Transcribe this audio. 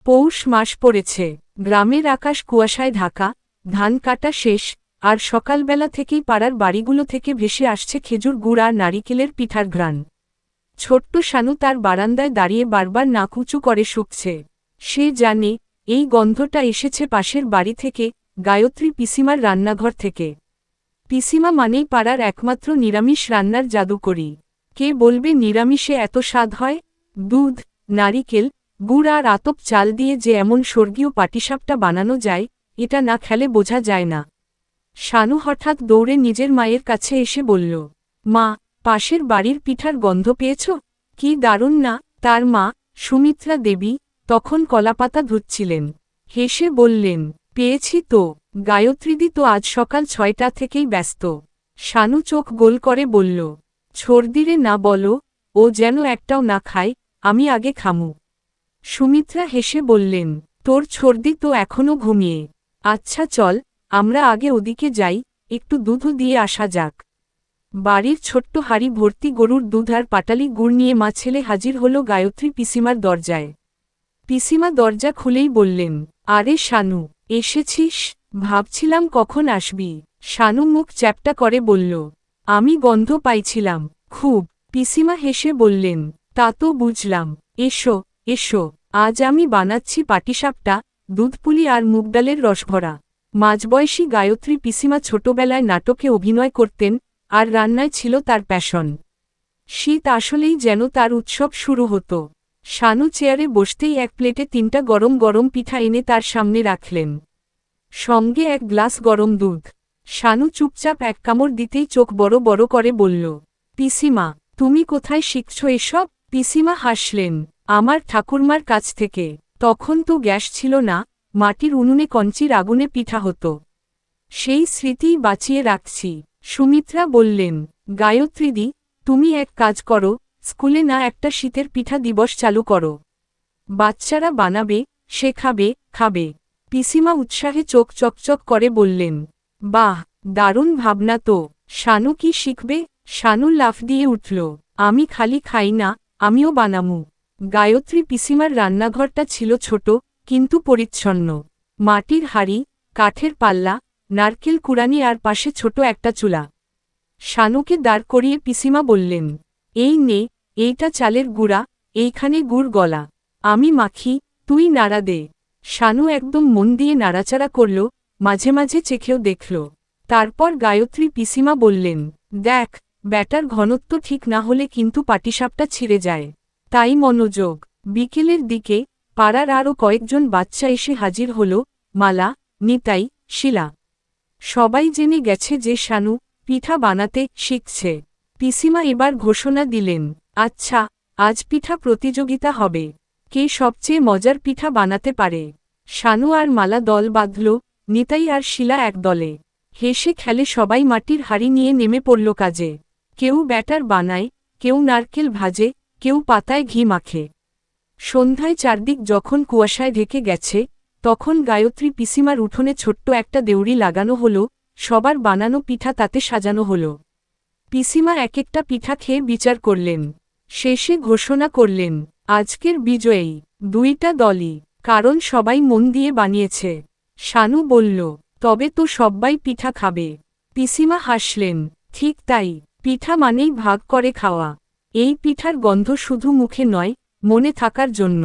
পৌষ মাস পড়েছে, গ্রামের আকাশ কুয়াশায় ঢাকা, ধান কাটা শেষ, আর সকালবেলা থেকেই পাড়ার বাড়িগুলো থেকে ভেসে আসছে খেজুর গুড় আর নারিকেলের পিঠার ঘ্রাণ। ছোট্ট শানু তার বারান্দায় দাঁড়িয়ে বারবার নাক উঁচু করে শুকছে। সে জানে, এই গন্ধটা এসেছে পাশের বাড়ি থেকে, গায়ত্রী পিসিমার রান্নাঘর থেকে। পিসিমা মানেই পাড়ার একমাত্র নিরামিষ রান্নার জাদুকরি। কে বলবে নিরামিষে এত স্বাদ হয়? দুধ, নারিকেল, গুড় আর আতপ চাল দিয়ে যে এমন স্বর্গীয় পাটিসাপটা বানানো যায়, এটা না খেলে বোঝা যায় না। শানু হঠাৎ দৌড়ে নিজের মায়ের কাছে এসে বলল, মা, পাশের বাড়ির পিঠার গন্ধ পেয়েছ? কি দারুণ না! তার মা, সুমিত্রা দেবী, তখন কলাপাতা ধুচ্ছিলেন। হেসে বললেন, পেয়েছি তো, গায়ত্রীদি তো আজ সকাল 6টা থেকেই ব্যস্ত। শানু চোখ গোল করে বলল, ছর্দিরে না বলো, ও যেন একটাও না খায়, আমি আগে খামু। সুমিত্রা হেসে বললেন, তোর ছর্দি তো এখনো ঘুমিয়ে। আচ্ছা চল, আমরা আগে ওদিকে যাই, একটু দুধও দিয়ে আসা যাক। বাড়ির ছোট্ট হাড়ি ভর্তি গরুর দুধ আর পাটালি গুড় নিয়ে মা ছেলে হাজির হল গায়ত্রী পিসিমার দরজায়। পিসিমা দরজা খুলেই বললেন, আরে শানু, এসেছিস? ভাবছিলাম কখন আসবি। শানু মুখ চ্যাপ্টা করে বলল, আমি গন্ধ পাইছিলাম খুব। পিসিমা হেসে বললেন, তা তো বুঝলাম। এসো, এসো, আজ আমি বানাচ্ছি পাটিসাপটা, দুধপুলি আর মুগ ডালের রসভরা। মাঝবয়সী গায়ত্রী পিসিমা ছোটবেলায় নাটকে অভিনয় করতেন, আর রান্নায় ছিল তার প্যাশন। শীত আসলেই যেন তার উৎসব শুরু হতো। শানু চেয়ারে বসতেই এক প্লেটে 3টা গরম গরম পিঠা এনে তার সামনে রাখলেন, সঙ্গে এক গ্লাস গরম দুধ। শানু চুপচাপ এক কামড় দিতেই চোখ বড় বড় করে বলল, পিসিমা, তুমি কোথায় শিখছ এসব? পিসিমা হাসলেন, আমার ঠাকুরমার কাছ থেকে। তখন তো গ্যাস ছিল না, মাটির উনুনে কঞ্চির আগুনে পিঠা হতো। সেই স্মৃতিই বাঁচিয়ে রাখছি। সুমিত্রা বললেন, গায়ত্রীদি, তুমি এক কাজ করো, স্কুলে না একটা শীতের পিঠা দিবস চালু করো। বাচ্চারা বানাবে, শেখাবে, খাবে। পিসিমা উৎসাহে চোখ চকচক করে বললেন, বাহ, দারুণ ভাবনা তো। শানু কি শিখবে? শানু লাফ দিয়ে উঠল, আমি খালি খাই না, আমিও বানামু। গায়ত্রী পিসিমার রান্নাঘরটা ছিল ছোট, কিন্তু পরিচ্ছন্ন। মাটির হাড়ি, কাঠের পাল্লা, নারকেল কুড়ানি আর পাশে ছোট একটা চুলা। শানুকে দাঁড় করিয়ে পিসিমা বললেন, এই নে, এইটা চালের গুঁড়া, এইখানে গুড় গলা। আমি মাখি, তুই নাড়া দে। শানু একদম মন দিয়ে নাড়াচাড়া করল, মাঝে মাঝে চেখেও দেখল। তারপর গায়ত্রী পিসিমা বললেন, দেখ, ব্যাটার ঘনত্ব ঠিক না হলে কিন্তু পাটিসাপটা ছিঁড়ে যায়। তাই মনোযোগ। বিকেলের দিকে পাড়ার আরও কয়েকজন বাচ্চা এসে হাজির হল, মালা, নিতাই, শিলা। সবাই জেনে গেছে যে শানু পিঠা বানাতে শিখছে। পিসিমা এবার ঘোষণা দিলেন, আচ্ছা, আজ পিঠা প্রতিযোগিতা হবে। কে সবচেয়ে মজার পিঠা বানাতে পারে? শানু আর মালা দল বাঁধল, নিতাই আর শিলা এক দলে। হেসে খেলে সবাই মাটির হাড়ি নিয়ে নেমে পড়ল কাজে। কেউ ব্যাটার বানায়, কেউ নারকেল ভাজে, কেউ পাতায় ঘি মাখে। সন্ধ্যায় চারদিক যখন কুয়াশায় ঢেকে গেছে, তখন গায়ত্রী পিসিমার উঠোনে ছোট্ট একটা দেউড়ি লাগানো হলো, সবার বানানো পিঠা তাতে সাজানো হলো। পিসিমা এক একটা পিঠা খেয়ে বিচার করলেন। শেষে ঘোষণা করলেন, আজকের বিজয়ী 2টা দলই, কারণ সবাই মন দিয়ে বানিয়েছে। শানু বলল, তবে তো সব্বাই পিঠা খাবে। পিসিমা হাসলেন, ঠিক তাই, পিঠা মানেই ভাগ করে খাওয়া। এই পিঠার গন্ধ শুধু মুখে নয়, মনে থাকার জন্য।